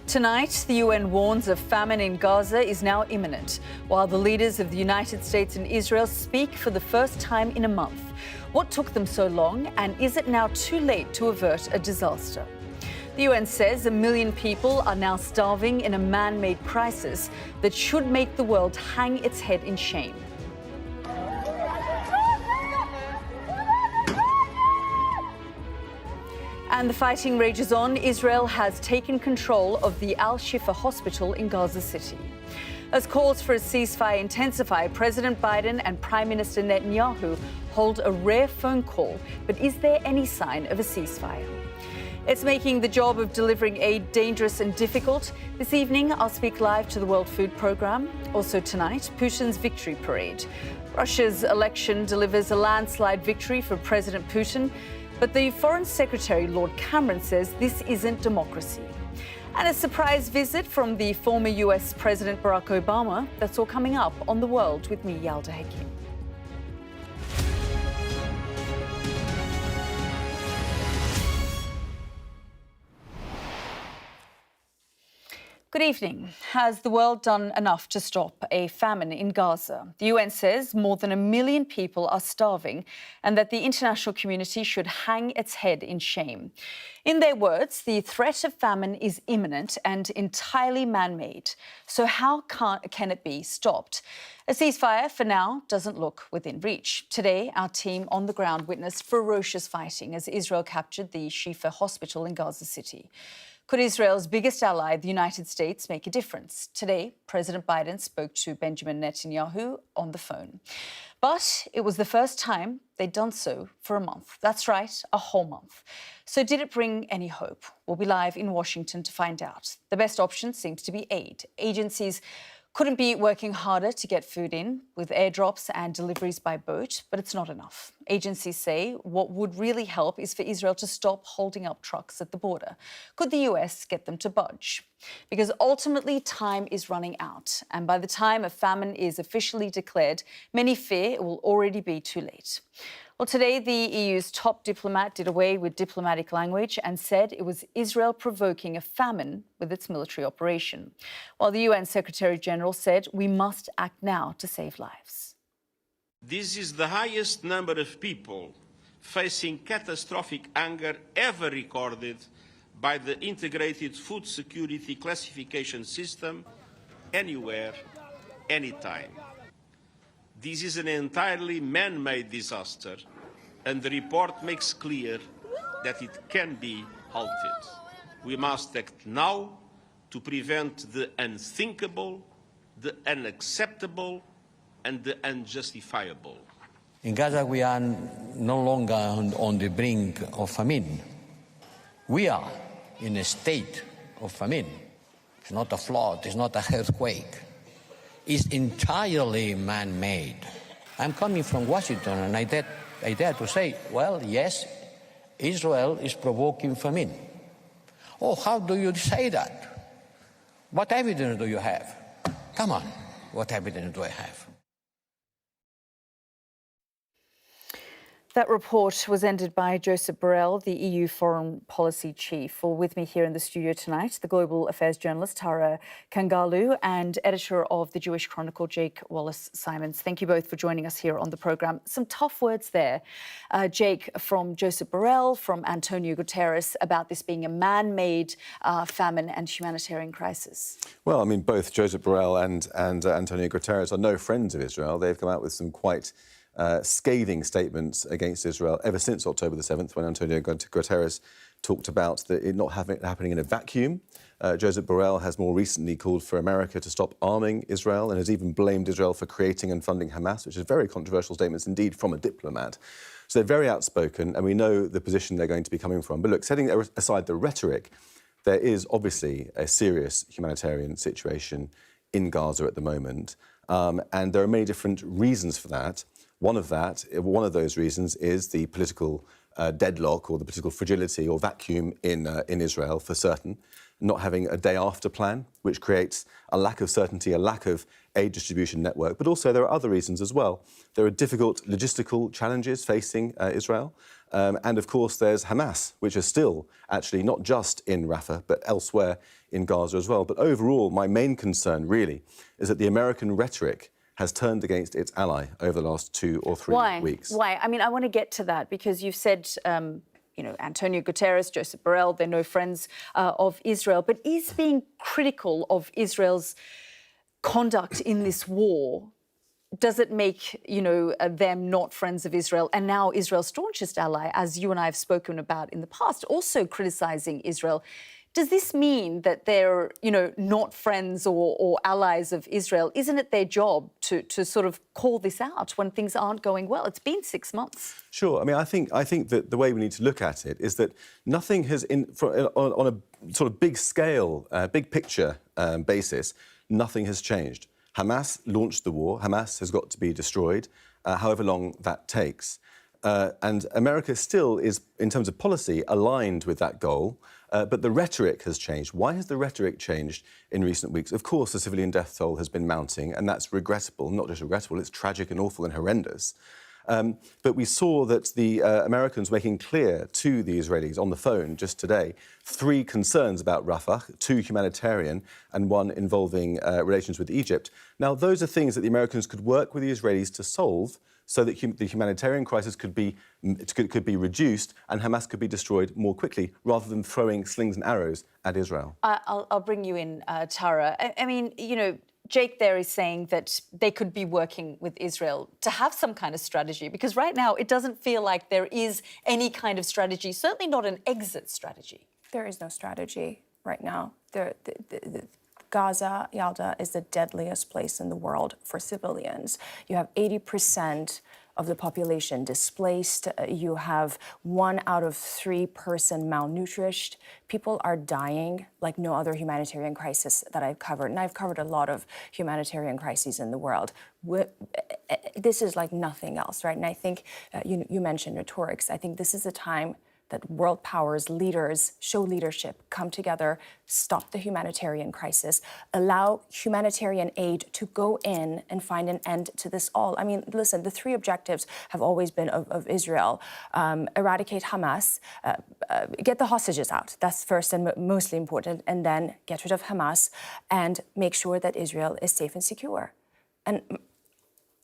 Tonight, the UN warns a famine in Gaza is now imminent, while the leaders of the United States and Israel speak for the first time in a month. What took them so long, and is it now too late to avert a disaster? The UN says 1 million people are now starving in a man-made crisis that should make the world hang its head in shame. And the fighting rages on. Israel has taken control of the Al-Shifa hospital in Gaza City. As calls for a ceasefire intensify, President Biden and Prime Minister Netanyahu hold a rare phone call. But is there any sign of a ceasefire? It's making the job of delivering aid dangerous and difficult. This evening, I'll speak live to the World Food Programme. Also tonight, Putin's victory parade. Russia's election delivers a landslide victory for President Putin. But the Foreign Secretary, Lord Cameron, says this isn't democracy. And a surprise visit from the former US President Barack Obama. That's all coming up on The World with me, Yalda Hakim. Good evening. Has the world done enough to stop a famine in Gaza? The UN says more than 1 million people are starving and that the international community should hang its head in shame. In their words, the threat of famine is imminent and entirely man-made. So how can it be stopped? A ceasefire, for now, doesn't look within reach. Today, our team on the ground witnessed ferocious fighting as Israel captured the Al-Shifa hospital in Gaza City. Could Israel's biggest ally, the United States, make a difference? Today, President Biden spoke to Benjamin Netanyahu on the phone. But it was the first time they'd done so for a month. That's right, a whole month. So did it bring any hope? We'll be live in Washington to find out. The best option seems to be aid. Agencies couldn't be working harder to get food in with airdrops and deliveries by boat, but it's not enough. Agencies say what would really help is for Israel to stop holding up trucks at the border. Could the US get them to budge? Because ultimately time is running out, and by the time a famine is officially declared, many fear it will already be too late. Well, today, the EU's top diplomat did away with diplomatic language and said it was Israel provoking a famine with its military operation, while the UN Secretary-General said we must act now to save lives. This is the highest number of people facing catastrophic hunger ever recorded by the Integrated Food Security Classification System, anywhere, anytime. This is an entirely man-made disaster, and the report makes clear that it can be halted. We must act now to prevent the unthinkable, the unacceptable, and the unjustifiable. In Gaza, we are no longer on the brink of famine. We are in a state of famine. It's not a flood, it's not an earthquake. Is entirely man-made. I'm coming from Washington, and I dare to say, well, yes, Israel is provoking famine. Oh, how do you say that? What evidence do you have? Come on, what evidence do I have? That report was ended by Joseph Borrell, the EU Foreign Policy Chief. Well, with me here in the studio tonight, the global affairs journalist Tara Kangalu and editor of the Jewish Chronicle, Jake Wallace-Simons. Thank you both for joining us here on the programme. Some tough words there, Jake, from Joseph Borrell, from Antonio Guterres, about this being a man-made famine and humanitarian crisis. Well, I mean, both Joseph Borrell and Antonio Guterres are no friends of Israel. They've come out with some quite scathing statements against Israel ever since October the 7th, when Antonio Guterres talked about it not happening in a vacuum. Joseph Borrell has more recently called for America to stop arming Israel and has even blamed Israel for creating and funding Hamas, which is very controversial statements indeed from a diplomat. So they're very outspoken, and we know the position they're going to be coming from. But look, setting aside the rhetoric, there is obviously a serious humanitarian situation in Gaza at the moment, and there are many different reasons for that. One of those reasons is the political deadlock or the political fragility or vacuum in Israel, for certain, not having a day-after plan, which creates a lack of certainty, a lack of aid distribution network. But also there are other reasons as well. There are difficult logistical challenges facing Israel. And of course, there's Hamas, which is still actually not just in Rafah, but elsewhere in Gaza as well. But overall, my main concern really is that the American rhetoric has turned against its ally over the last 2 or 3 weeks. Why? I mean, I want to get to that because you've said, Antonio Guterres, Joseph Borrell, they're no friends of Israel. But is being critical of Israel's conduct in this war, does it make, them not friends of Israel? And now Israel's staunchest ally, as you and I have spoken about in the past, also criticising Israel. Does this mean that they're, not friends or allies of Israel? Isn't it their job to sort of call this out when things aren't going well? It's been 6 months. Sure. I mean, I think that the way we need to look at it is that nothing has, on a sort of big scale, big picture basis, nothing has changed. Hamas launched the war. Hamas has got to be destroyed, however long that takes. And America still is, in terms of policy, aligned with that goal. But the rhetoric has changed. Why has the rhetoric changed in recent weeks? Of course, the civilian death toll has been mounting, and that's regrettable. Not just regrettable, it's tragic and awful and horrendous. But we saw that the Americans making clear to the Israelis on the phone just today 3 concerns about Rafah, 2 humanitarian and 1 involving relations with Egypt. Now, those are things that the Americans could work with the Israelis to solve so that the humanitarian crisis could be reduced and Hamas could be destroyed more quickly, rather than throwing slings and arrows at Israel. I'll bring you in, Tara. I mean, Jake there is saying that they could be working with Israel to have some kind of strategy, because right now it doesn't feel like there is any kind of strategy, certainly not an exit strategy. There is no strategy right now. Gaza, Yalda, is the deadliest place in the world for civilians. You have 80% of the population displaced. You have 1 out of 3 person malnourished. People are dying like no other humanitarian crisis that I've covered. And I've covered a lot of humanitarian crises in the world. This is like nothing else, right? And I think you mentioned rhetorics. I think this is a time that world powers, leaders, show leadership, come together, stop the humanitarian crisis, allow humanitarian aid to go in and find an end to this all. I mean, listen, the 3 objectives have always been of Israel. Eradicate Hamas, get the hostages out. That's first and mostly important. And then get rid of Hamas and make sure that Israel is safe and secure. And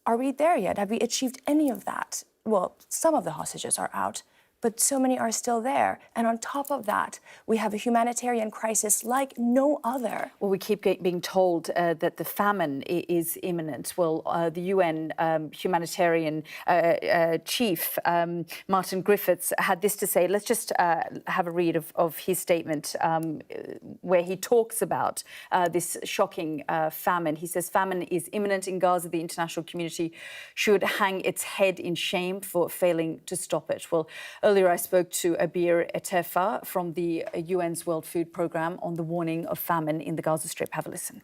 are we there yet? Have we achieved any of that? Well, some of the hostages are out, but so many are still there. And on top of that, we have a humanitarian crisis like no other. Well, we keep being told that the famine is imminent. Well, the UN humanitarian chief, Martin Griffiths, had this to say. Let's just have a read of his statement where he talks about this shocking famine. He says, famine is imminent in Gaza. The international community should hang its head in shame for failing to stop it. Well, earlier, I spoke to Abir Etefa from the UN's World Food Programme on the warning of famine in the Gaza Strip. Have a listen.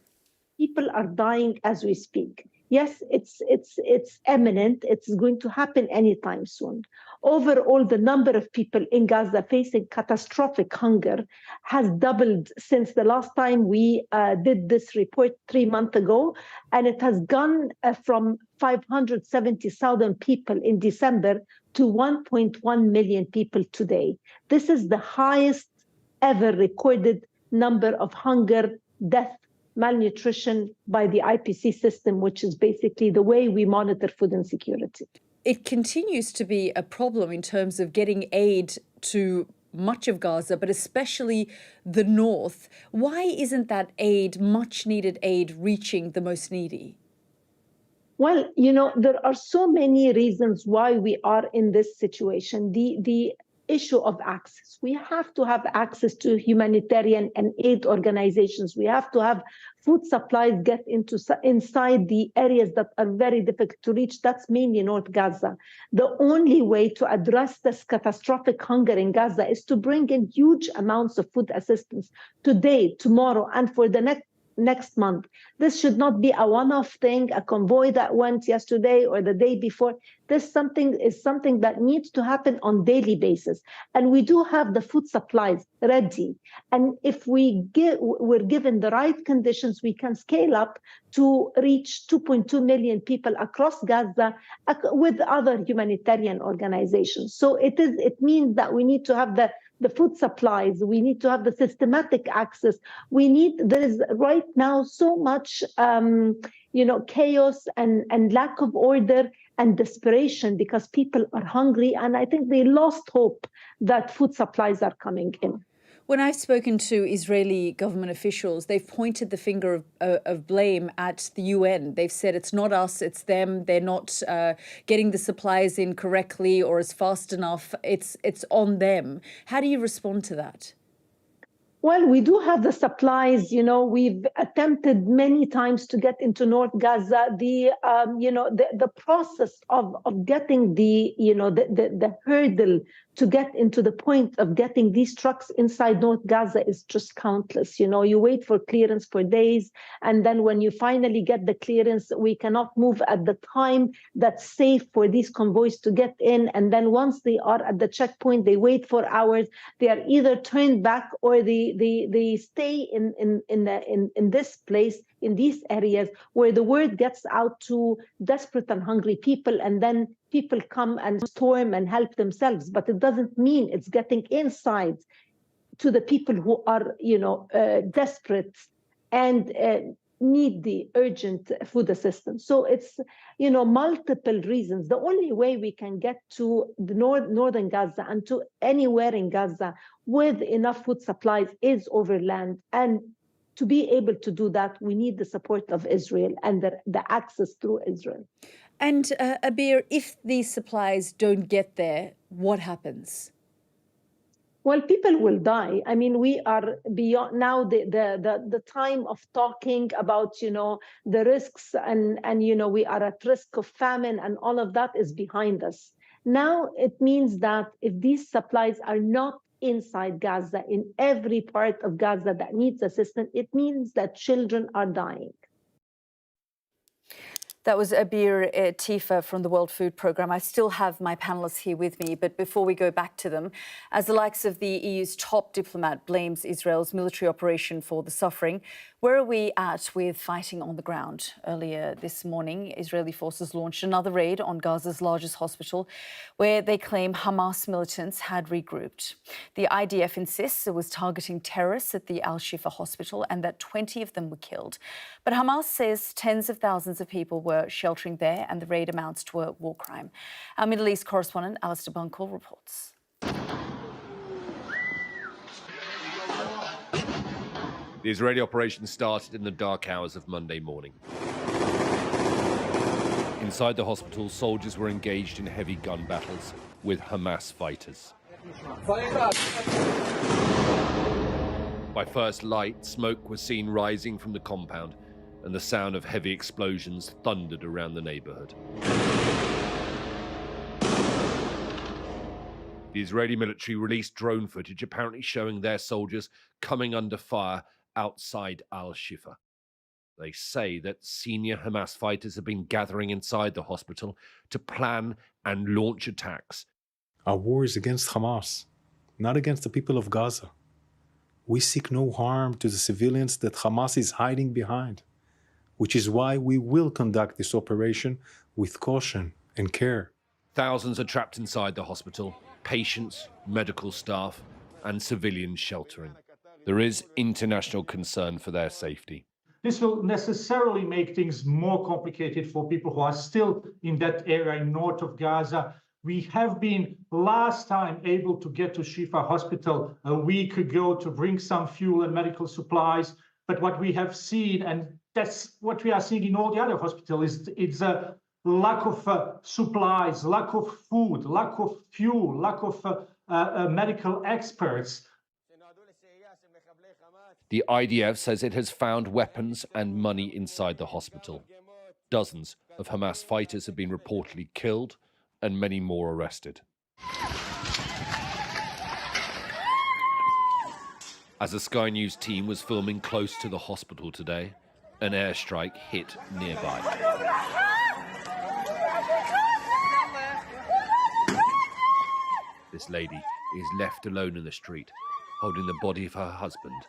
People are dying as we speak. Yes, it's imminent. It's going to happen anytime soon. Overall, the number of people in Gaza facing catastrophic hunger has doubled since the last time we did this report 3 months ago, and it has gone from 570,000 people in December to 1.1 million people today. This is the highest ever recorded number of hunger, death, malnutrition by the IPC system, which is basically the way we monitor food insecurity. It continues to be a problem in terms of getting aid to much of Gaza, but especially the north. Why isn't that aid, much needed aid, reaching the most needy? Well, there are so many reasons why we are in this situation. The issue of access. We have to have access to humanitarian and aid organizations. We have to have food supplies get inside the areas that are very difficult to reach. That's mainly North Gaza. The only way to address this catastrophic hunger in Gaza is to bring in huge amounts of food assistance today, tomorrow, and for the next next month. This should not be a one-off thing, a convoy that went yesterday or the day before. This is something that needs to happen on daily basis. And we do have the food supplies ready. And if we're given the right conditions, we can scale up to reach 2.2 million people across Gaza with other humanitarian organizations. So it means that we need to have the food supplies, we need to have the systematic access. There is right now so much chaos and lack of order and desperation because people are hungry, and I think they lost hope that food supplies are coming in. When I've spoken to Israeli government officials, they've pointed the finger of blame at the UN. They've said it's not us, it's them. They're not getting the supplies in correctly or as fast enough. It's on them. How do you respond to that? Well, we do have the supplies. We've attempted many times to get into North Gaza. The process of getting the hurdle to get into the point of getting these trucks inside North Gaza is just countless. You wait for clearance for days, and then when you finally get the clearance, we cannot move at the time that's safe for these convoys to get in. And then once they are at the checkpoint, they wait for hours. They are either turned back or they stay in this place, in these areas where the word gets out to desperate and hungry people, and then people come and storm and help themselves. But it doesn't mean it's getting inside to the people who are, desperate and need the urgent food assistance. So it's, multiple reasons. The only way we can get to the northern Gaza and to anywhere in Gaza with enough food supplies is over land. And to be able to do that, we need the support of Israel and the access through Israel. And Abir, if these supplies don't get there, what happens? Well, people will die. I mean, we are beyond now the time of talking about, the risks and we are at risk of famine, and all of that is behind us. Now it means that if these supplies are not inside Gaza, in every part of Gaza that needs assistance, it means that children are dying. That was Abir Tifa from the World Food Programme. I still have my panellists here with me, but before we go back to them, as the likes of the EU's top diplomat blames Israel's military operation for the suffering, where are we at with fighting on the ground? Earlier this morning, Israeli forces launched another raid on Gaza's largest hospital, where they claim Hamas militants had regrouped. The IDF insists it was targeting terrorists at the Al-Shifa hospital and that 20 of them were killed. But Hamas says tens of thousands of people were sheltering there, and the raid amounts to a war crime. Our Middle East correspondent, Alistair Bunkle, reports. The Israeli operation started in the dark hours of Monday morning. Inside the hospital, soldiers were engaged in heavy gun battles with Hamas fighters. By first light, smoke was seen rising from the compound, and the sound of heavy explosions thundered around the neighborhood. The Israeli military released drone footage apparently showing their soldiers coming under fire outside Al-Shifa. They say that senior Hamas fighters have been gathering inside the hospital to plan and launch attacks. Our war is against Hamas, not against the people of Gaza. We seek no harm to the civilians that Hamas is hiding behind, which is why we will conduct this operation with caution and care. Thousands are trapped inside the hospital, patients, medical staff, and civilians sheltering. There is international concern for their safety. This will necessarily make things more complicated for people who are still in that area in north of Gaza. We have been last time able to get to Shifa Hospital a week ago to bring some fuel and medical supplies. But what we have seen, and that's what we are seeing in all the other hospitals, it's a lack of supplies, lack of food, lack of fuel, lack of medical experts. The IDF says it has found weapons and money inside the hospital. Dozens of Hamas fighters have been reportedly killed and many more arrested. As a Sky News team was filming close to the hospital today, an airstrike hit nearby. This lady is left alone in the street, holding the body of her husband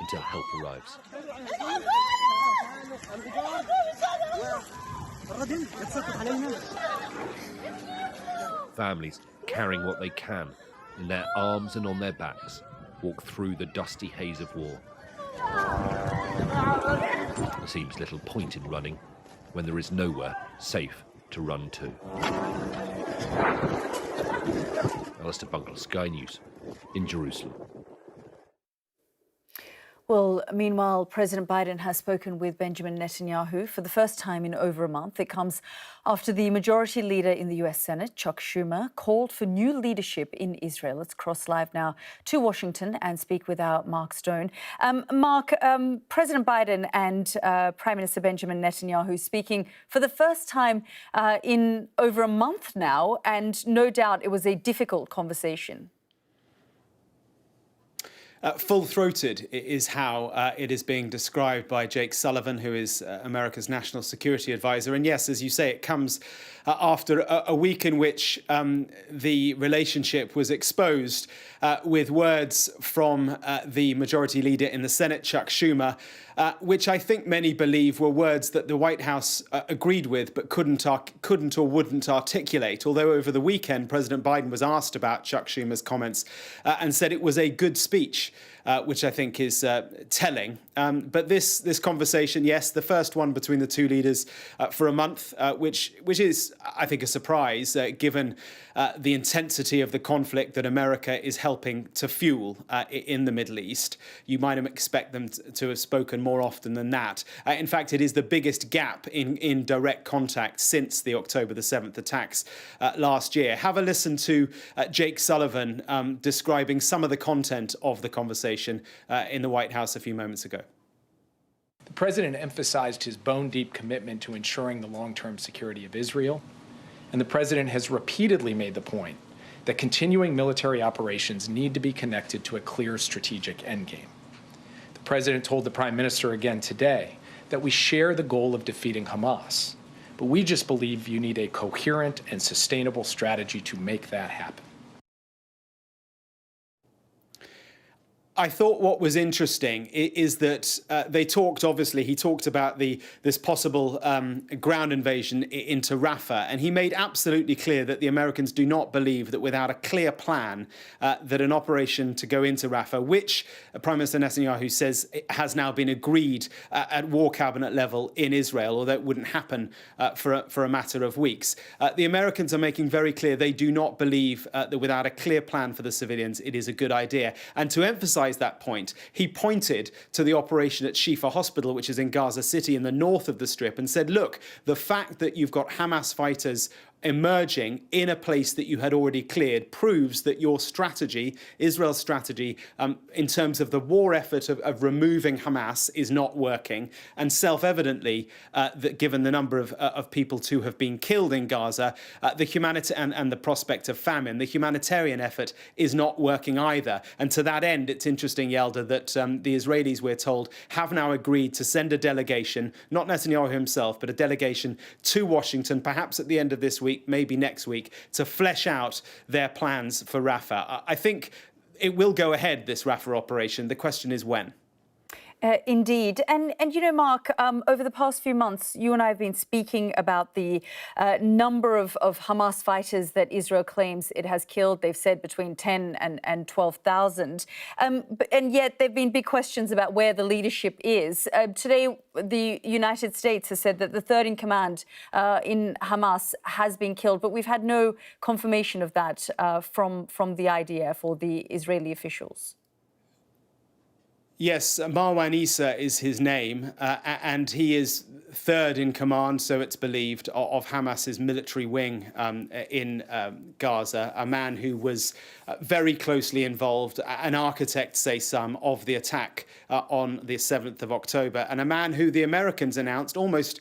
until help arrives. Families carrying what they can in their arms and on their backs walk through the dusty haze of war. There seems little point in running when there is nowhere safe to run to. Alistair Bunkle, Sky News in Jerusalem. Well, meanwhile, President Biden has spoken with Benjamin Netanyahu for the first time in over a month. It comes after the majority leader in the US Senate, Chuck Schumer, called for new leadership in Israel. Let's cross live now to Washington and speak with our Mark Stone. Mark, President Biden and Prime Minister Benjamin Netanyahu speaking for the first time in over a month now, and no doubt it was a difficult conversation. Full-throated is how it is being described by Jake Sullivan, who is America's national security advisor. And yes, as you say, it comes after a week in which the relationship was exposed with words from the majority leader in the Senate, Chuck Schumer, which I think many believe were words that the White House agreed with but couldn't or wouldn't articulate. Although over the weekend, President Biden was asked about Chuck Schumer's comments and said it was a good speech, which I think is telling. But this conversation, yes, the first one between the two leaders for a month, which is, I think, a surprise, given the intensity of the conflict that America is helping to fuel in the Middle East. You might expect them to have spoken more often than that. In fact, it is the biggest gap in direct contact since the October the 7th attacks last year. Have a listen to Jake Sullivan describing some of the content of the conversation in the White House a few moments ago. The president emphasized his bone-deep commitment to ensuring the long-term security of Israel, and the president has repeatedly made the point that continuing military operations need to be connected to a clear strategic endgame. The president told the prime minister again today that we share the goal of defeating Hamas, but we just believe you need a coherent and sustainable strategy to make that happen. I thought what was interesting is that they talked, obviously, he talked about this possible ground invasion into Rafah, and he made absolutely clear that the Americans do not believe that without a clear plan that an operation to go into Rafah, which Prime Minister Netanyahu says has now been agreed at war cabinet level in Israel, although it wouldn't happen for a matter of weeks. The Americans are making very clear they do not believe that without a clear plan for the civilians, it is a good idea. And to emphasize that point, he pointed to the operation at Al-Shifa hospital, which is in Gaza City in the north of the Strip, and said, look, the fact that you've got Hamas fighters emerging in a place that you had already cleared proves that your strategy, Israel's strategy, in terms of the war effort of removing Hamas is not working. And self-evidently, that given the number of people to have been killed in Gaza, the humanitarian and the prospect of famine, the humanitarian effort is not working either. And to that end, it's interesting, Yalda, that the Israelis, we're told, have now agreed to send a delegation, not Netanyahu himself, but a delegation to Washington, perhaps at the end of this week, maybe next week, to flesh out their plans for Rafah. I think it will go ahead, this Rafah operation. The question is when. Indeed. And you know, Mark, over the past few months, you and I have been speaking about the number of Hamas fighters that Israel claims it has killed. They've said between 10 and 12,000. And yet there have been big questions about where the leadership is. Today, the United States has said that the third in command in Hamas has been killed, but we've had no confirmation of that from the IDF or the Israeli officials. Yes, Marwan Issa is his name, and he is third in command, so it's believed, of Hamas's military wing in Gaza, a man who was very closely involved, an architect, say some, of the attack on the 7th of October, and a man who the Americans announced almost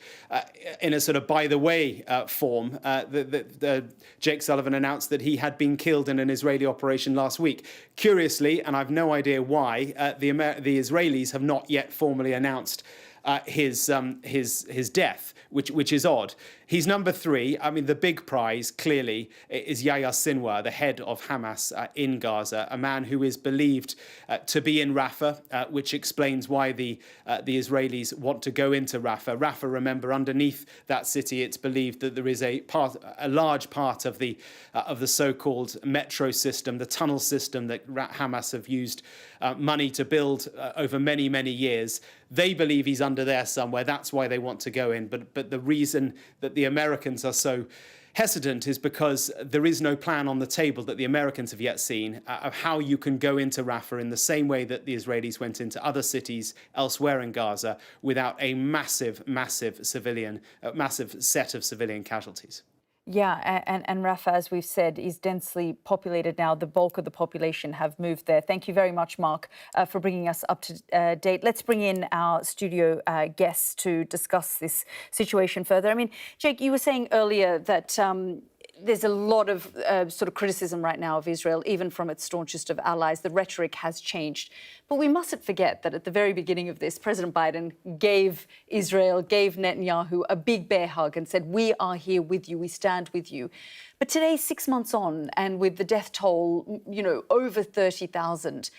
in a sort of by-the-way form. Jake Sullivan announced that he had been killed in an Israeli operation last week. Curiously, and I've no idea why, the Israelis have not yet formally announced his death, which is odd. He's number 3. I mean, the big prize, clearly, is Yahya Sinwar, the head of Hamas in Gaza, a man who is believed to be in Rafah, which explains why the Israelis want to go into Rafah. Rafah, remember, underneath that city, it's believed that there is a large part of the so-called metro system, the tunnel system that Hamas have used money to build over many, many years. They believe he's under there somewhere. That's why they want to go in. But the reason that the Americans are so hesitant is because there is no plan on the table that the Americans have yet seen of how you can go into Rafah in the same way that the Israelis went into other cities elsewhere in Gaza without a massive set of civilian casualties. Yeah, and Rafah, as we've said, is densely populated now. The bulk of the population have moved there. Thank you very much, Mark, for bringing us up to date. Let's bring in our studio guests to discuss this situation further. I mean, Jake, you were saying earlier that there's a lot of sort of criticism right now of Israel, even from its staunchest of allies. The rhetoric has changed. But we mustn't forget that at the very beginning of this, President Biden gave Netanyahu a big bear hug and said, we are here with you, we stand with you. But today, 6 months on, and with the death toll, over 30,000,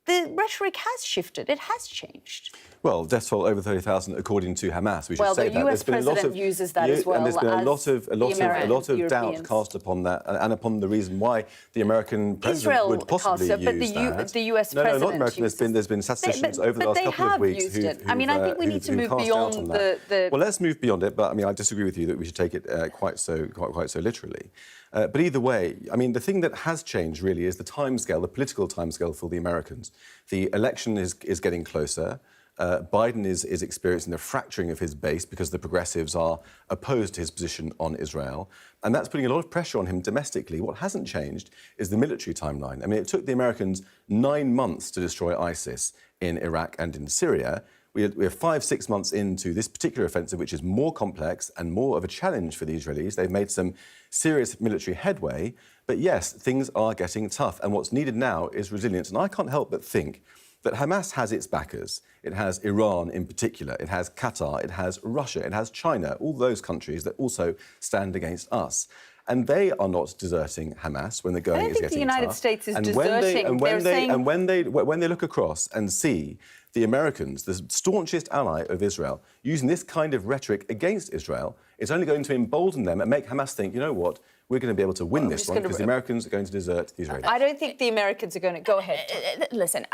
the rhetoric has shifted. It has changed. Well, death toll over 30,000, according to Hamas. We should well, say the US president uses that as well. And there's been a lot of doubt Europeans. cast upon that, and upon the reason why the American president Israel would possibly cast it, use but that. the US president. No, not American. There's been statisticians over the last couple of weeks who. I mean, I think we need to move beyond the. Well, let's move beyond it. But I mean, I disagree with you that we should take it quite so literally. But either way, I mean, the thing that has changed really is the timescale, the political timescale for the Americans. The election is getting closer. Biden is experiencing the fracturing of his base because the progressives are opposed to his position on Israel. And that's putting a lot of pressure on him domestically. What hasn't changed is the military timeline. I mean, it took the Americans 9 months to destroy ISIS in Iraq and in Syria. We are 5-6 months into this particular offensive, which is more complex and more of a challenge for the Israelis. They've made some serious military headway. But yes, things are getting tough. And what's needed now is resilience. And I can't help but think that Hamas has its backers. It has Iran in particular. It has Qatar. It has Russia. It has China, all those countries that also stand against us. And they are not deserting Hamas when the going is getting tough. I don't think the United States is deserting. And when they look across and see the Americans, the staunchest ally of Israel, using this kind of rhetoric against Israel, it's only going to embolden them and make Hamas think, you know what, we're going to be able to win this one because the Americans are going to desert the Israelis. I don't think the Americans are going to... Go ahead. Listen,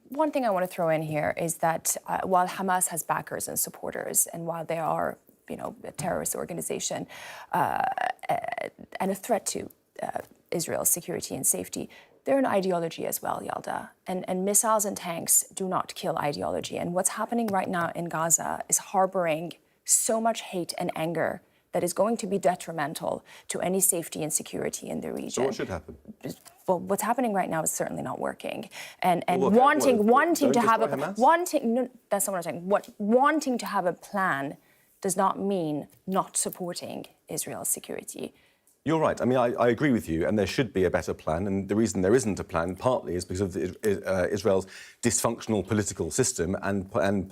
one thing I want to throw in here is that while Hamas has backers and supporters, and while they are, a terrorist organization and a threat to Israel's security and safety, they're an ideology as well, Yalda. And missiles and tanks do not kill ideology. And what's happening right now in Gaza is harboring so much hate and anger that is going to be detrimental to any safety and security in the region. So what should happen? Well, what's happening right now is certainly not working. And well, wanting to have that's not what I'm saying. Wanting to have a plan does not mean not supporting Israel's security. You're right. I mean, I agree with you, and there should be a better plan. And the reason there isn't a plan, partly, is because of Israel's dysfunctional political system and Prime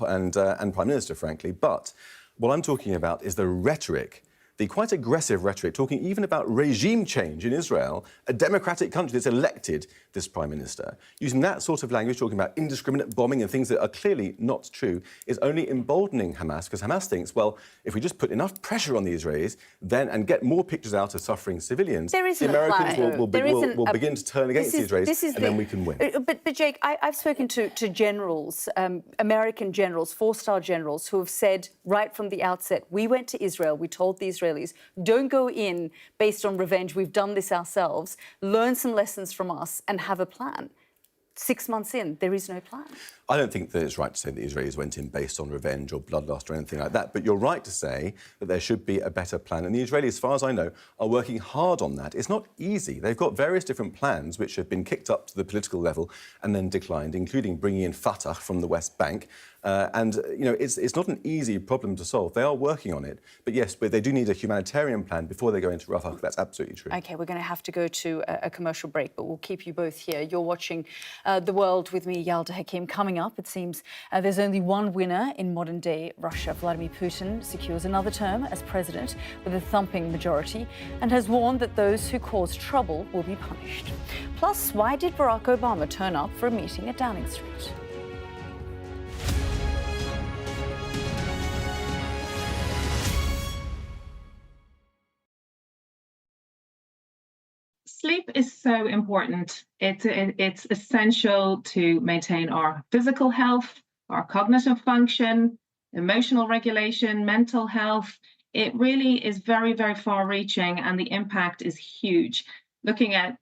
Minister, frankly. But what I'm talking about is the rhetoric, the quite aggressive rhetoric, talking even about regime change in Israel, a democratic country that's elected this Prime Minister. Using that sort of language, talking about indiscriminate bombing and things that are clearly not true, is only emboldening Hamas, because Hamas thinks, well, if we just put enough pressure on the Israelis and get more pictures out of suffering civilians, the Americans will begin to turn against the Israelis, and then we can win. But Jake, I've spoken to generals, American generals, four-star generals, who have said right from the outset, we went to Israel, we told the Israelis, don't go in based on revenge, we've done this ourselves, learn some lessons from us and have a plan. 6 months in, there is no plan. I don't think that it's right to say that the Israelis went in based on revenge or bloodlust or anything like that, but you're right to say that there should be a better plan. And the Israelis, as far as I know, are working hard on that. It's not easy. They've got various different plans which have been kicked up to the political level and then declined, including bringing in Fatah from the West Bank. It's not an easy problem to solve. They are working on it. But yes, they do need a humanitarian plan before they go into Rafah. That's absolutely true. OK, we're going to have to go to a commercial break, but we'll keep you both here. You're watching The World with me, Yalda Hakim. Coming up, it seems there's only one winner in modern-day Russia. Vladimir Putin secures another term as president with a thumping majority and has warned that those who cause trouble will be punished. Plus, why did Barack Obama turn up for a meeting at Downing Street? Sleep is so important. It's essential to maintain our physical health, our cognitive function, emotional regulation, mental health. It really is very, very far-reaching, and the impact is huge. Looking on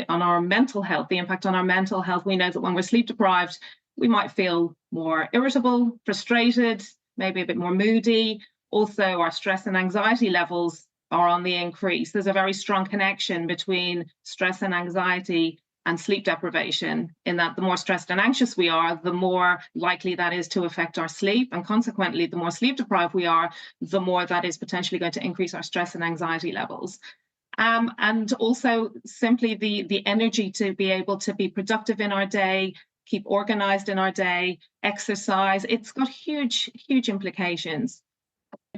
our mental health, the impact on our mental health, we know that when we're sleep deprived, we might feel more irritable, frustrated, maybe a bit more moody. Also, our stress and anxiety levels are on the increase. There's a very strong connection between stress and anxiety and sleep deprivation, in that the more stressed and anxious we are, the more likely that is to affect our sleep. And consequently, the more sleep deprived we are, the more that is potentially going to increase our stress and anxiety levels. And also simply the energy to be able to be productive in our day, keep organized in our day, exercise. It's got huge, huge implications.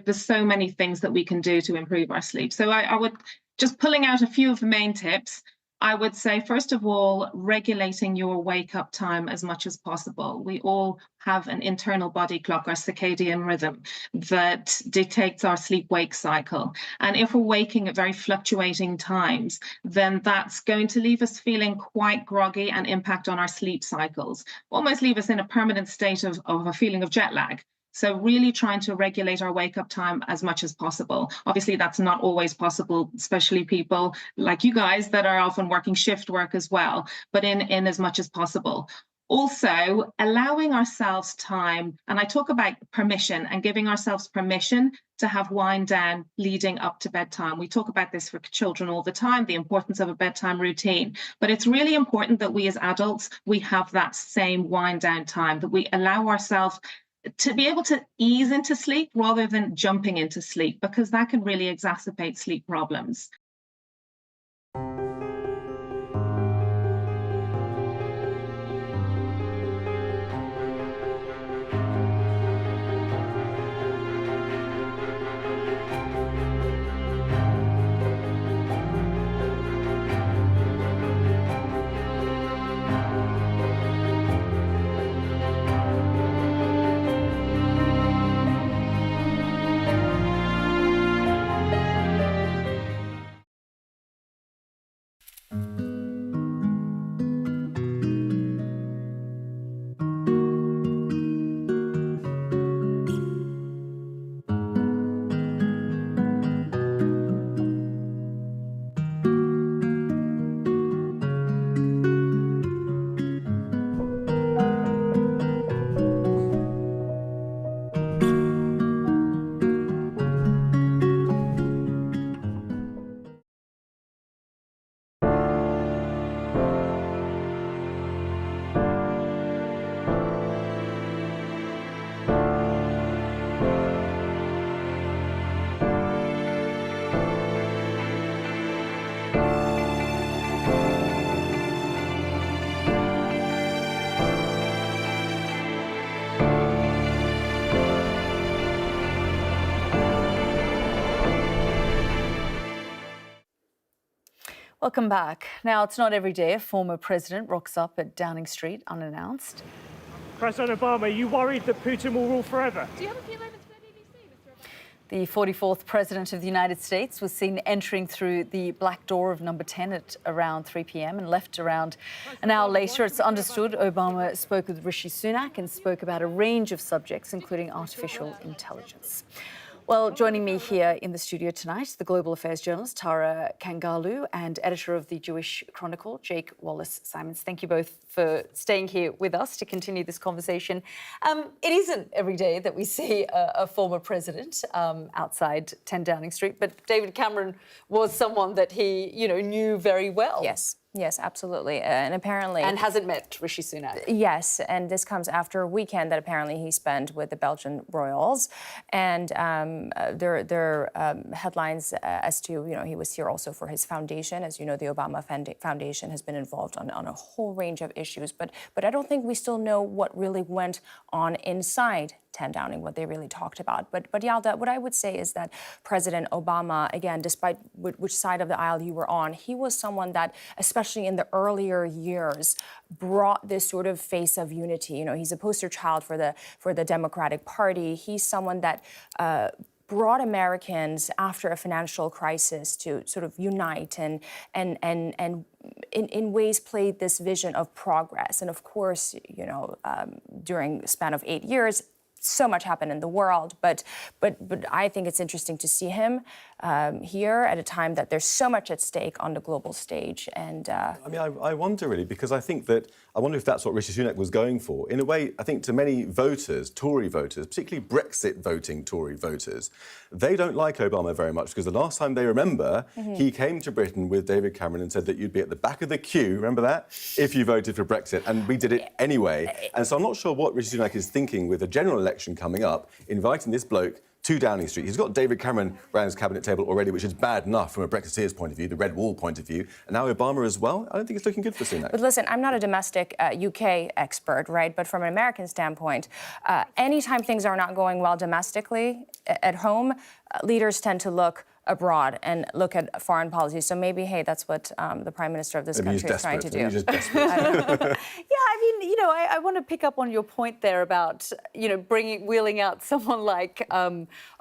There's so many things that we can do to improve our sleep. So I would, just pulling out a few of the main tips, I would say, first of all, regulating your wake-up time as much as possible. We all have an internal body clock, our circadian rhythm, that dictates our sleep-wake cycle. And if we're waking at very fluctuating times, then that's going to leave us feeling quite groggy and impact on our sleep cycles, almost leave us in a permanent state of a feeling of jet lag. So really trying to regulate our wake-up time as much as possible. Obviously, that's not always possible, especially people like you guys that are often working shift work as well, but in as much as possible. Also, allowing ourselves time, and I talk about permission and giving ourselves permission to have wind down leading up to bedtime. We talk about this for children all the time, the importance of a bedtime routine, but it's really important that we as adults, we have that same wind down time, that we allow ourselves to be able to ease into sleep rather than jumping into sleep, because that can really exacerbate sleep problems. Welcome back. Now, it's not every day a former president rocks up at Downing Street unannounced. President Obama, are you worried that Putin will rule forever? Do you have a few moments for the BBC, Mr. Obama? The 44th President of the United States was seen entering through the black door of number 10 at around 3 p.m. and left around an hour later. It's understood Obama spoke with Rishi Sunak and spoke about a range of subjects, including artificial intelligence. Well, joining me here in the studio tonight, the global affairs journalist Tara Kangalu and editor of the Jewish Chronicle, Jake Wallace-Simons. Thank you both for staying here with us to continue this conversation. It isn't every day that we see a former president outside 10 Downing Street, but David Cameron was someone that he, knew very well. Yes, absolutely. And apparently... And hasn't met Rishi Sunak. Yes, and this comes after a weekend that apparently he spent with the Belgian royals. And there are headlines as to, he was here also for his foundation. As you know, the Obama Foundation has been involved on a whole range of issues. But I don't think we still know what really went on inside 10 Downing, what they really talked about. But Yalda, what I would say is that President Obama, again, despite which side of the aisle you were on, he was someone that, especially in the earlier years, brought this sort of face of unity. He's a poster child for the Democratic Party. He's someone that brought Americans after a financial crisis to sort of unite and in ways played this vision of progress. And of course, during a span of 8 years, so much happened in the world, but I think it's interesting to see him here at a time that there's so much at stake on the global stage. And I wonder really, because I wonder if that's what Rishi Sunak was going for. In a way, I think to many voters, Tory voters, particularly Brexit voting Tory voters, they don't like Obama very much because the last time they remember, he came to Britain with David Cameron and said that you'd be at the back of the queue, remember that, if you voted for Brexit, and we did it anyway. And so I'm not sure what Rishi Sunak is thinking with a general election coming up, inviting this bloke to Downing Street. He's got David Cameron around his cabinet table already, which is bad enough from a Brexiteer's point of view, the Red Wall point of view, and now Obama as well. I don't think it's looking good for Sunak. But listen, I'm not a domestic UK expert, right? But from an American standpoint, anytime things are not going well domestically at home, leaders tend to look abroad and look at foreign policy. So maybe, hey, that's what the Prime Minister of this country is trying to do. He's just desperate. I want to pick up on your point there about, wheeling out someone like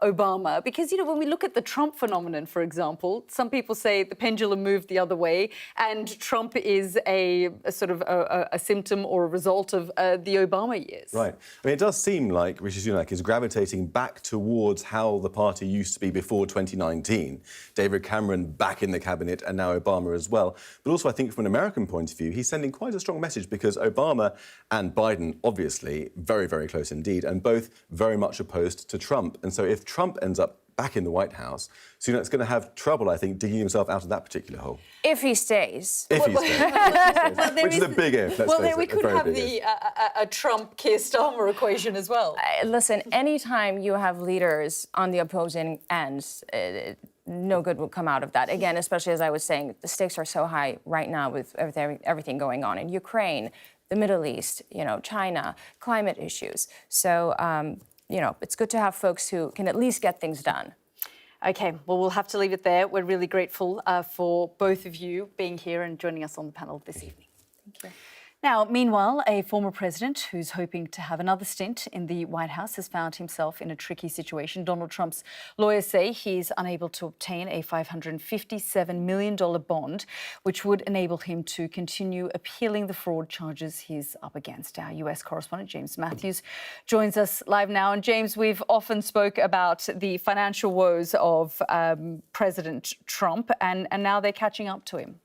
Obama. Because, when we look at the Trump phenomenon, for example, some people say the pendulum moved the other way and Trump is a sort of a symptom or a result of the Obama years. Right. It does seem like Rishi Sunak is gravitating back towards how the party used to be before 2019. David Cameron back in the cabinet and now Obama as well. But also I think from an American point of view, he's sending quite a strong message because Obama and Biden, obviously, very, very close indeed, and both very much opposed to Trump. And so if Trump ends up back in the White House, Sunak's going to have trouble, I think, digging himself out of that particular hole. If he stays. If he stays. Which is a big if, let's face it. We could have a Trump-Keir Starmer equation as well. Listen, anytime you have leaders on the opposing ends, no good will come out of that. Again, especially as I was saying, the stakes are so high right now with everything going on in Ukraine, the Middle East, China, climate issues. So, it's good to have folks who can at least get things done. OK, well, we'll have to leave it there. We're really grateful for both of you being here and joining us on the panel this evening. Thank you. Now, meanwhile, a former president who's hoping to have another stint in the White House has found himself in a tricky situation. Donald Trump's lawyers say he's unable to obtain a $557 million bond, which would enable him to continue appealing the fraud charges he's up against. Our US correspondent, James Matthews, joins us live now. And James, we've often spoke about the financial woes of President Trump, and now they're catching up to him.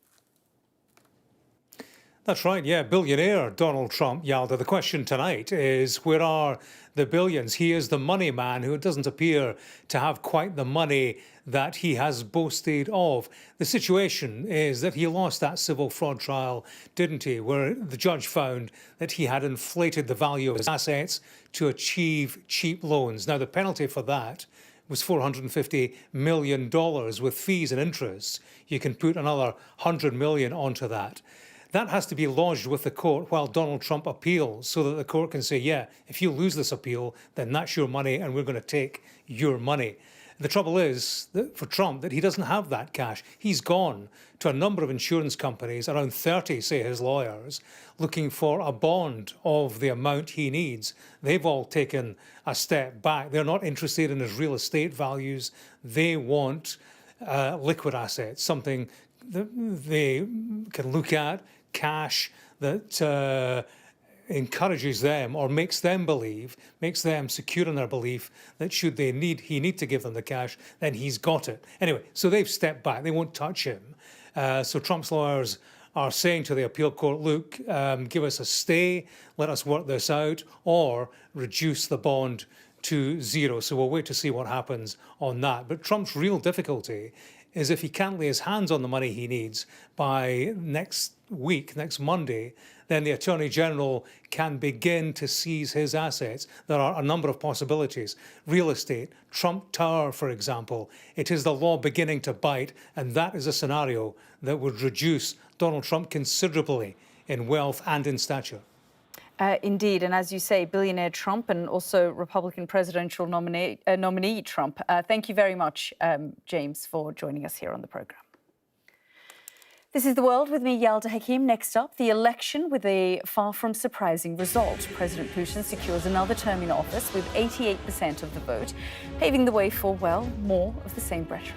That's right, yeah, billionaire Donald Trump, Yalda. The question tonight is, where are the billions? He is the money man who doesn't appear to have quite the money that he has boasted of. The situation is that he lost that civil fraud trial, didn't he, where the judge found that he had inflated the value of his assets to achieve cheap loans. Now, the penalty for that was $450 million with fees and interest. You can put another $100 million onto that. That has to be lodged with the court while Donald Trump appeals so that the court can say, yeah, if you lose this appeal, then that's your money and we're going to take your money. The trouble is that for Trump that he doesn't have that cash. He's gone to a number of insurance companies, around 30, say his lawyers, looking for a bond of the amount he needs. They've all taken a step back. They're not interested in his real estate values. They want liquid assets, something that they can look at, cash that encourages them or makes them secure in their belief that should he need to give them the cash, then he's got it. Anyway, so they've stepped back. They won't touch him. So Trump's lawyers are saying to the appeal court, look, give us a stay, let us work this out, or reduce the bond to zero. So we'll wait to see what happens on that. But Trump's real difficulty is if he can't lay his hands on the money he needs by next Monday, then the Attorney General can begin to seize his assets. There are a number of possibilities. Real estate, Trump Tower, for example. It is the law beginning to bite, and that is a scenario that would reduce Donald Trump considerably in wealth and in stature. Indeed, and as you say, billionaire Trump and also Republican presidential nominee Trump. Thank you very much, James, for joining us here on the programme. This is The World with me, Yalda Hakim. Next up, the election with a far from surprising result. President Putin secures another term in office with 88% of the vote, paving the way for, well, more of the same rhetoric.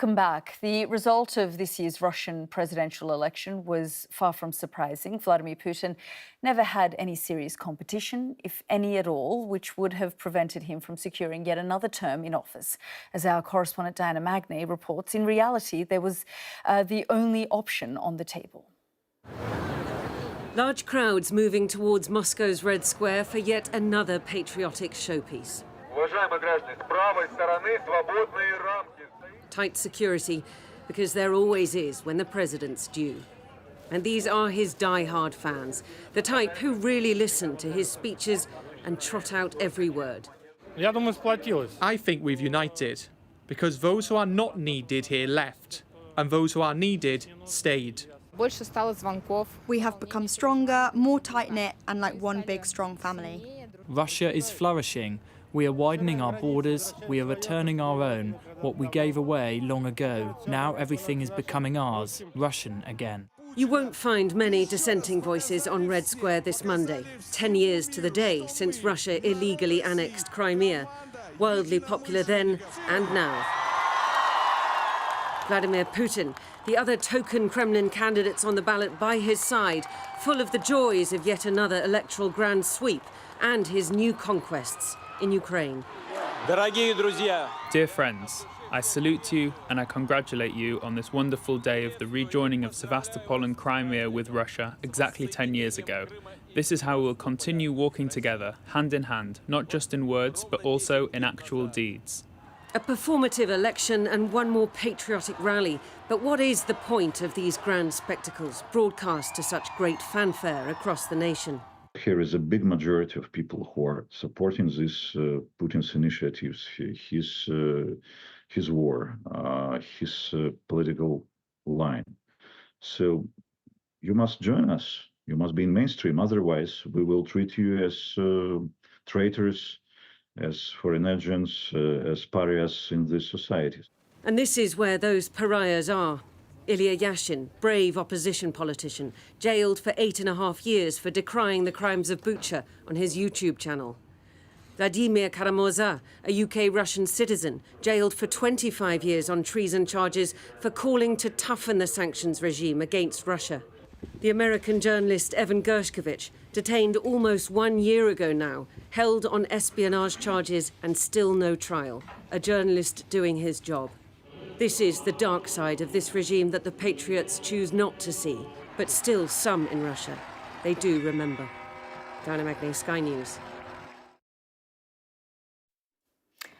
Welcome back. The result of this year's Russian presidential election was far from surprising. Vladimir Putin never had any serious competition, if any at all, which would have prevented him from securing yet another term in office. As our correspondent Diana Magnay reports, in reality, there was the only option on the table. Large crowds moving towards Moscow's Red Square for yet another patriotic showpiece. Tight security, because there always is when the president's due. And these are his die-hard fans, the type who really listen to his speeches and trot out every word. I think we've united, because those who are not needed here left, and those who are needed stayed. We have become stronger, more tight-knit, and like one big, strong family. Russia is flourishing. We are widening our borders, we are returning our own, what we gave away long ago. Now everything is becoming ours, Russian again. You won't find many dissenting voices on Red Square this Monday, 10 years to the day since Russia illegally annexed Crimea. Wildly popular then and now. Vladimir Putin, the other token Kremlin candidates on the ballot by his side, full of the joys of yet another electoral grand sweep and his new conquests in Ukraine. Dear friends, I salute you and I congratulate you on this wonderful day of the rejoining of Sevastopol and Crimea with Russia exactly 10 years ago. This is how we will continue walking together, hand in hand, not just in words, but also in actual deeds. A performative election and one more patriotic rally. But what is the point of these grand spectacles, broadcast to such great fanfare across the nation? Here is a big majority of people who are supporting this Putin's initiatives, his war, his political line. So you must join us. You must be in mainstream. Otherwise, we will treat you as traitors, as foreign agents, as pariahs in this society. And this is where those pariahs are. Ilya Yashin, brave opposition politician, jailed for 8.5 years for decrying the crimes of Bucha on his YouTube channel. Vladimir Karamurza, a UK-Russian citizen, jailed for 25 years on treason charges for calling to toughen the sanctions regime against Russia. The American journalist Evan Gershkovich, detained almost 1 year ago now, held on espionage charges and still no trial. A journalist doing his job. This is the dark side of this regime that the patriots choose not to see, but still some in Russia, they do remember. Diana Magnay, Sky News.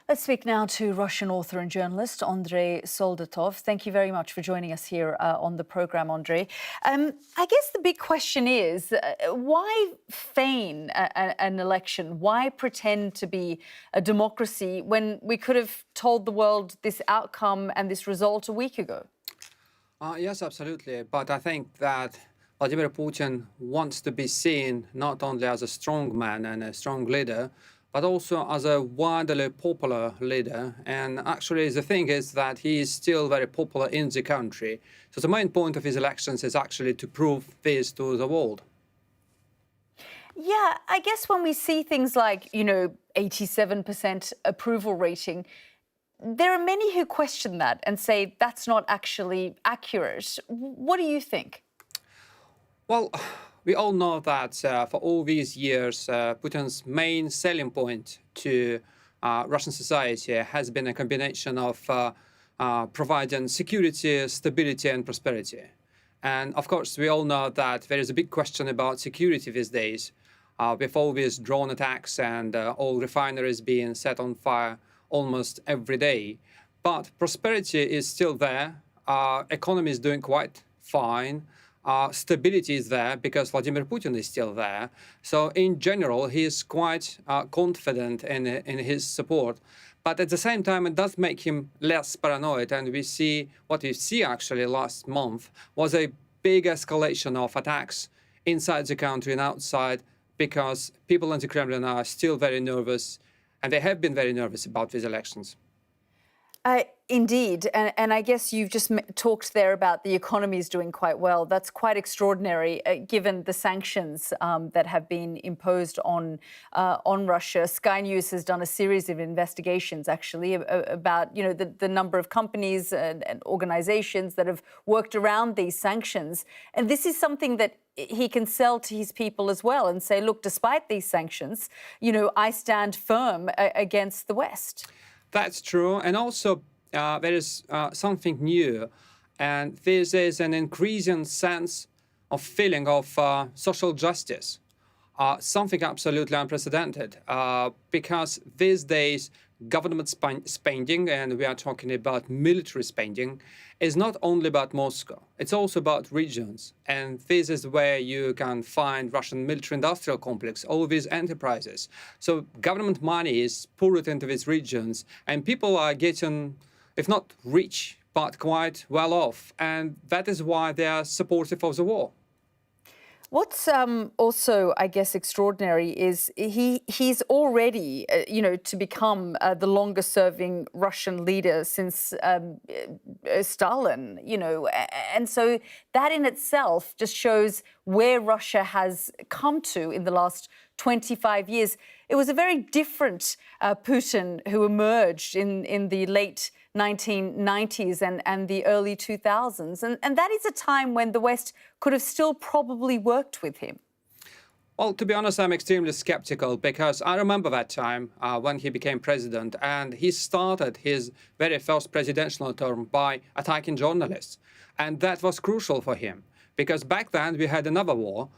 Let's speak now to Russian author and journalist Andrei Soldatov. Thank you very much for joining us here on the programme, Andrei. I guess the big question is, why feign an election? Why pretend to be a democracy when we could have told the world this outcome and this result a week ago? Yes, absolutely. But I think that Vladimir Putin wants to be seen not only as a strong man and a strong leader, but also as a widely popular leader. And actually, the thing is that he is still very popular in the country. So the main point of his elections is actually to prove this to the world. Yeah, I guess when we see things like, 87% approval rating, there are many who question that and say that's not actually accurate. What do you think? Well, we all know that for all these years, Putin's main selling point to Russian society has been a combination of providing security, stability and prosperity. And of course, we all know that there is a big question about security these days, with all these drone attacks and all refineries being set on fire almost every day. But prosperity is still there. Economy is doing quite fine. Stability is there because Vladimir Putin is still there. So in general, he is quite confident in his support. But at the same time, it does make him less paranoid. And what we see actually last month was a big escalation of attacks inside the country and outside, because people in the Kremlin are still very nervous, and they have been very nervous about these elections. Indeed. And I guess you've just talked there about the economy is doing quite well. That's quite extraordinary, given the sanctions that have been imposed on Russia. Sky News has done a series of investigations, actually, about the number of companies and organizations that have worked around these sanctions. And this is something that he can sell to his people as well and say, look, despite these sanctions, I stand firm against the West. That's true. And also, there is something new, and this is an increasing sense of feeling of social justice, something absolutely unprecedented, because these days government spending, and we are talking about military spending, is not only about Moscow, it's also about regions. And this is where you can find Russian military-industrial complex, all these enterprises. So government money is poured into these regions, and people are getting, if not rich, but quite well off. And that is why they are supportive of the war. What's also, I guess, extraordinary is he's already, to become the longest-serving Russian leader since Stalin, and so that in itself just shows where Russia has come to in the last 25 years. It was a very different Putin who emerged in the late 1990s and the early 2000s. And that is a time when the West could have still probably worked with him. Well, to be honest, I'm extremely skeptical, because I remember that time when he became president, and he started his very first presidential term by attacking journalists. And that was crucial for him, because back then we had another war,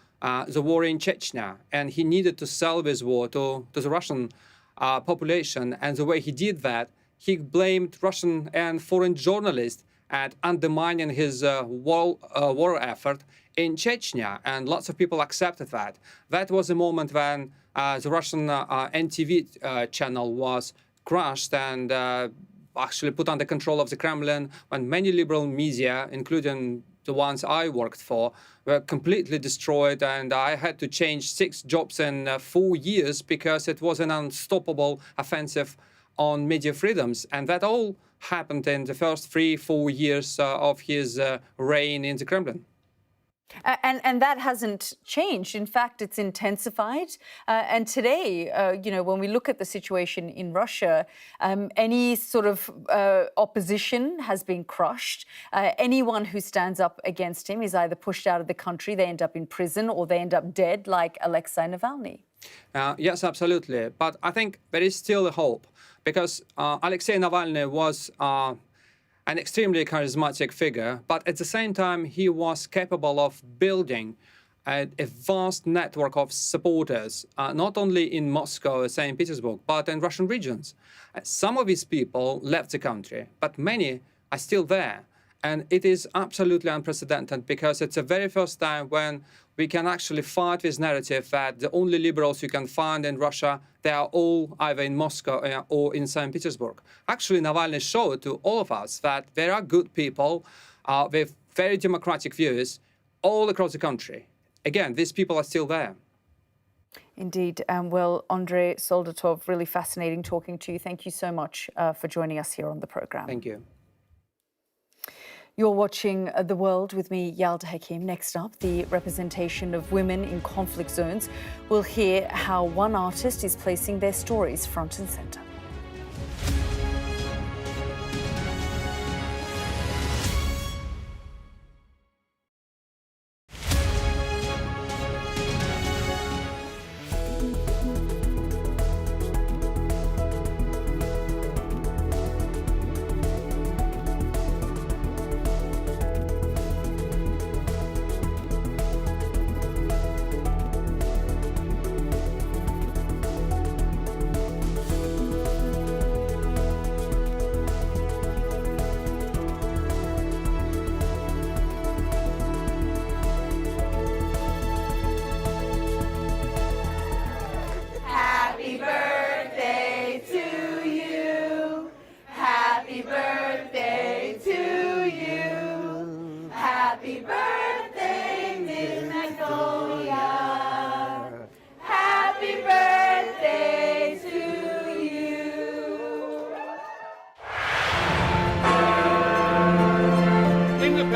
the war in Chechnya, and he needed to sell this war to the Russian population. And the way he did that, he blamed Russian and foreign journalists at undermining his war effort in Chechnya, and lots of people accepted that. That was a moment when the Russian NTV channel was crushed and actually put under control of the Kremlin, when many liberal media, including the ones I worked for, were completely destroyed, and I had to change 6 jobs in 4 years because it was an unstoppable offensive on media freedoms. And that all happened in the first 3-4 years of his reign in the Kremlin. And that hasn't changed. In fact, it's intensified. And today, when we look at the situation in Russia, any sort of opposition has been crushed. Anyone who stands up against him is either pushed out of the country, they end up in prison, or they end up dead, like Alexei Navalny. Yes, absolutely. But I think there is still a hope, because Alexei Navalny was an extremely charismatic figure, but at the same time, he was capable of building a vast network of supporters, not only in Moscow or St. Petersburg, but in Russian regions. Some of these people left the country, but many are still there. And it is absolutely unprecedented, because it's the very first time when we can actually fight this narrative that the only liberals you can find in Russia, they are all either in Moscow or in St. Petersburg. Actually, Navalny showed to all of us that there are good people with very democratic views all across the country. Again, these people are still there. Indeed. Well, Andrei Soldatov, really fascinating talking to you. Thank you so much for joining us here on the programme. Thank you. You're watching The World with me, Yalda Hakim. Next up, the representation of women in conflict zones. We'll hear how one artist is placing their stories front and centre.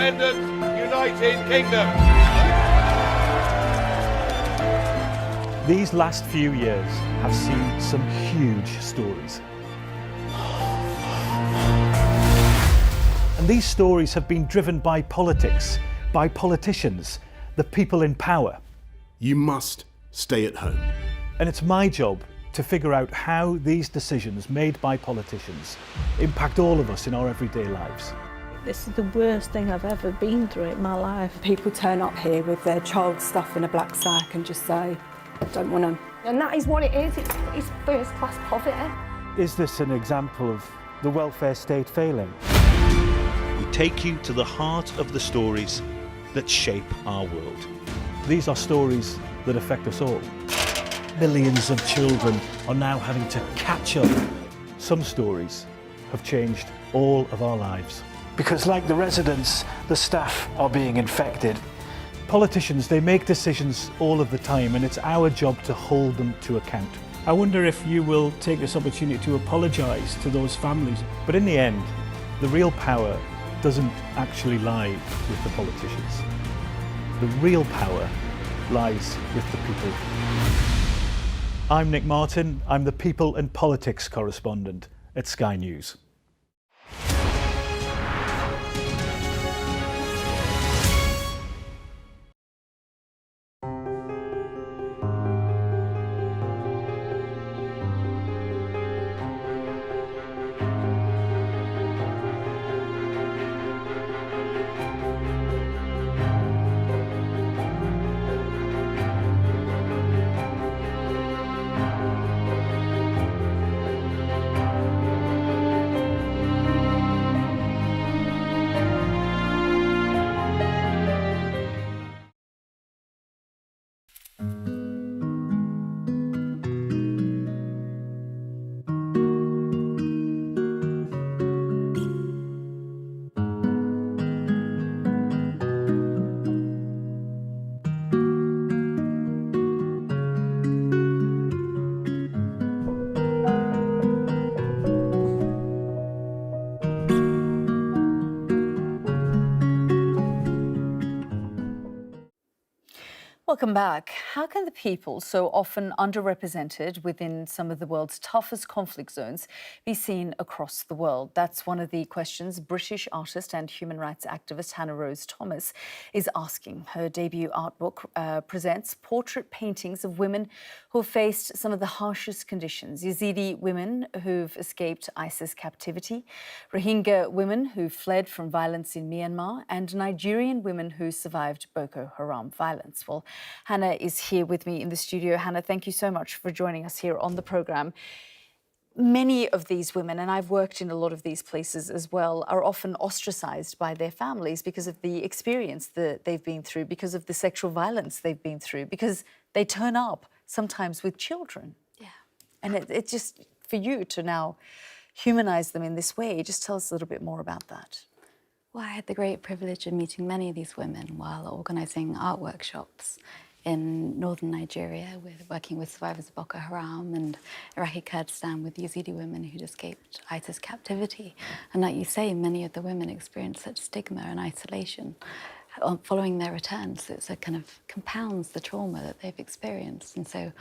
independent United Kingdom. These last few years have seen some huge stories. And these stories have been driven by politics, by politicians, the people in power. You must stay at home. And it's my job to figure out how these decisions made by politicians impact all of us in our everyday lives. This is the worst thing I've ever been through in my life. People turn up here with their child stuff in a black sack and just say, I don't want to. And that is what it is. It's first-class poverty. Is this an example of the welfare state failing? We take you to the heart of the stories that shape our world. These are stories that affect us all. Millions of children are now having to catch up. Some stories have changed all of our lives. Because like the residents, the staff are being infected. Politicians, they make decisions all of the time, and it's our job to hold them to account. I wonder if you will take this opportunity to apologise to those families. But in the end, the real power doesn't actually lie with the politicians. The real power lies with the people. I'm Nick Martin. I'm the People and Politics correspondent at Sky News. Welcome back. How can the people, so often underrepresented within some of the world's toughest conflict zones, be seen across the world? That's one of the questions British artist and human rights activist Hannah Rose Thomas is asking. Her debut art book presents portrait paintings of women who have faced some of the harshest conditions. Yazidi women who've escaped ISIS captivity, Rohingya women who fled from violence in Myanmar, and Nigerian women who survived Boko Haram violence. Well, Hannah is here with me in the studio. Hannah, thank you so much for joining us here on the programme. Many of these women, and I've worked in a lot of these places as well, are often ostracised by their families because of the experience that they've been through, because of the sexual violence they've been through, because they turn up sometimes with children. Yeah. And it's just for you to now humanise them in this way. Just tell us a little bit more about that. Well, I had the great privilege of meeting many of these women while organising art workshops in northern Nigeria, working with survivors of Boko Haram, and Iraqi Kurdistan with Yazidi women who'd escaped ISIS captivity. And like you say, many of the women experienced such stigma and isolation following their return, so it's a kind of compounds the trauma that they've experienced. And so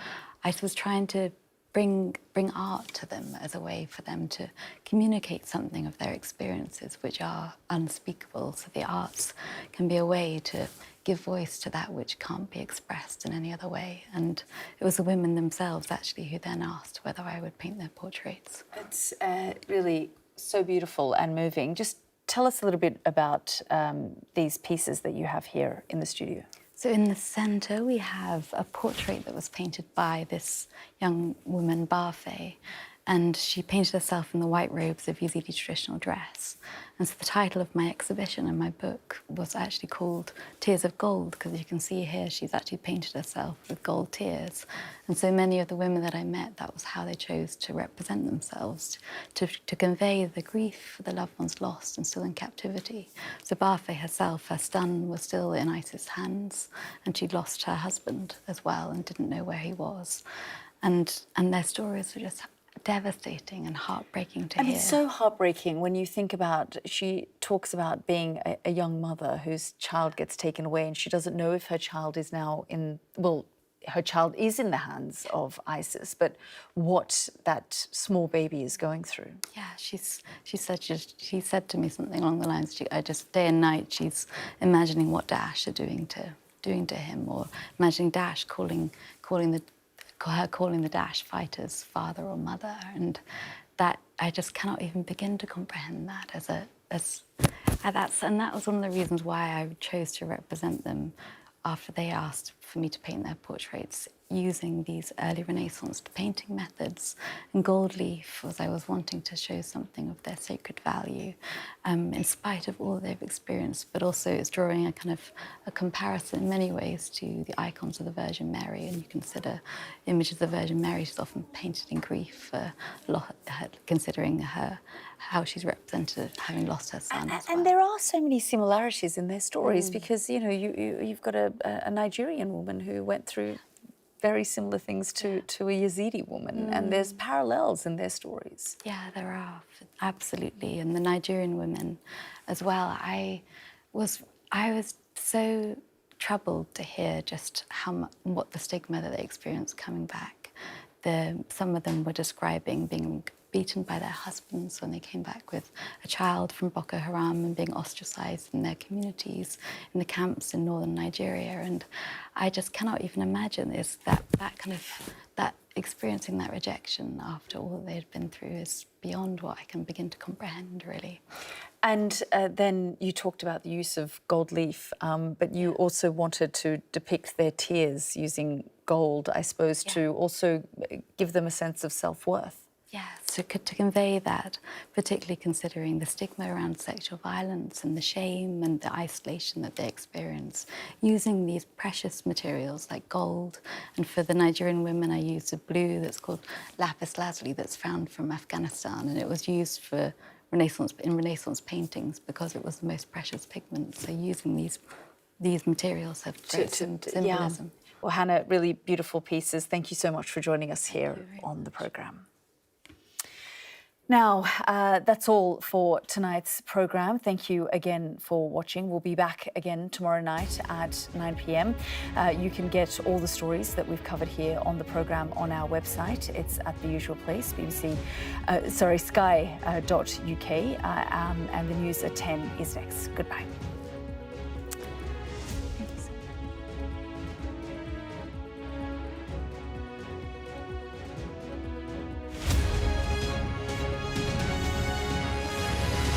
I was trying to bring art to them as a way for them to communicate something of their experiences which are unspeakable. So the arts can be a way to give voice to that which can't be expressed in any other way. And it was the women themselves actually who then asked whether I would paint their portraits. It's really so beautiful and moving. Just tell us a little bit about these pieces that you have here in the studio. So in the centre, we have a portrait that was painted by this young woman, Bafe, and she painted herself in the white robes of Yazidi traditional dress. And so the title of my exhibition and my book was actually called Tears of Gold, because you can see here she's actually painted herself with gold tears. And so many of the women that I met, that was how they chose to represent themselves, to convey the grief for the loved ones lost and still in captivity. So Bafe herself, her son was still in ISIS hands, and she'd lost her husband as well and didn't know where he was. And their stories were just devastating and heartbreaking to And hear. it's so heartbreaking when you think about, she talks about being a young mother whose child gets taken away and she doesn't know if her child is now her child is in the hands of ISIS, but what that small baby is going through. Yeah, she said to me something along the lines, I just day and night she's imagining what Daesh are doing to him, or imagining Daesh calling the Daesh fighters father or mother, and that I just cannot even begin to comprehend that and that was one of the reasons why I chose to represent them after they asked for me to paint their portraits using these early Renaissance painting methods. And gold leaf was I was wanting to show something of their sacred value in spite of all they've experienced, but also it's drawing a kind of a comparison in many ways to the icons of the Virgin Mary. And you consider images of the Virgin Mary, she's often painted in grief, considering how she's represented having lost her son. And there are so many similarities in their stories because, you know, you've got a Nigerian woman who went through very similar things to a Yazidi woman, and there's parallels in their stories. Yeah, there are, absolutely. And the Nigerian women as well. I was so troubled to hear just what the stigma that they experienced coming back. Some of them were describing being beaten by their husbands when they came back with a child from Boko Haram and being ostracized in their communities, in the camps in northern Nigeria. And I just cannot even imagine that experiencing that rejection after all that they had been through is beyond what I can begin to comprehend, really. And then you talked about the use of gold leaf, but you also wanted to depict their tears using gold, I suppose, to also give them a sense of self-worth. Yeah, so to convey that, particularly considering the stigma around sexual violence and the shame and the isolation that they experience, using these precious materials like gold. And for the Nigerian women, I used a blue that's called lapis lazuli that's found from Afghanistan, and it was used for Renaissance paintings because it was the most precious pigment. So using these materials have great symbolism. Yeah. Well, Hannah, really beautiful pieces. Thank you so much for joining us here on the programme. Now, that's all for tonight's programme. Thank you again for watching. We'll be back again tomorrow night at 9 p.m. You can get all the stories that we've covered here on the programme on our website. It's at the usual place, sky.uk, and the news at 10 is next. Goodbye.